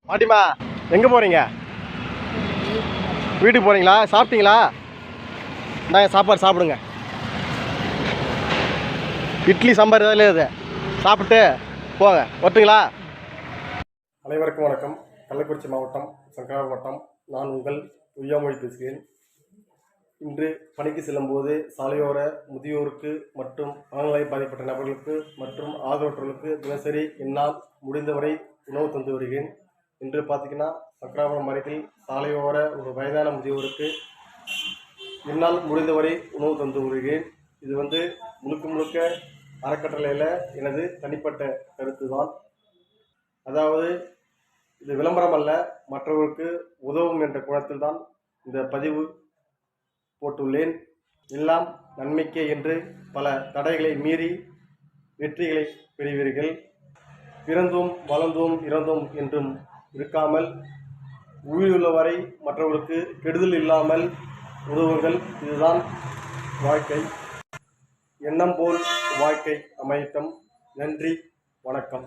பாட்டிமா எங்கே போகிறீங்க? வீட்டுக்கு போகிறீங்களா? சாப்பிட்டீங்களா? இந்தாங்க சாப்பாடு சாப்பிடுங்க. இட்லி சாம்பார் ஏதாவது இல்லையா? சாப்பிட்டு போங்க. ஒட்டுங்களா? அனைவருக்கும் வணக்கம். கள்ளக்குறிச்சி மாவட்டம் சங்கராபுரம் வட்டம். நான் உங்கள் உய்யாமொழி பேசுகிறேன். இன்று பணிக்கு செல்லும்போது சாலையோர முதியோருக்கு மற்றும் மனநோய் பாதிப்பட்ட நபர்களுக்கு மற்றும் ஆதரவற்றவர்களுக்கு தினசரி என்னால் முடிந்தவரை உணவு தந்து வருகிறேன். இன்று பார்த்திங்கன்னா சங்கராபுரம் அருகில் சாலையோர ஒரு வயதான முதியோருக்கு என்னால் முடிந்தவரை உணவு தந்து வருகிறேன். இது முழுக்க அறக்கட்டளையில் எனது தனிப்பட்ட கருத்து தான். அதாவது இது விளம்பரம் அல்ல, மற்றவர்களுக்கு உதவும் என்ற குணத்தில் தான் இந்த பதிவு போட்டுள்ளேன். எல்லாம் நன்மைக்கே என்று பல தடைகளை மீறி வெற்றிகளை பெறுவீர்கள். பிறந்தோம் வளர்ந்தோம் இறந்தோம் என்றும் இருக்காமல் உயிருள்ளவரை மற்றவர்களுக்கு கெடுதல் இல்லாமல் உதவுங்கள். இதுதான் வாழ்க்கை. எண்ணம் போல் வாழ்க்கை அமையட்டும். நன்றி, வணக்கம்.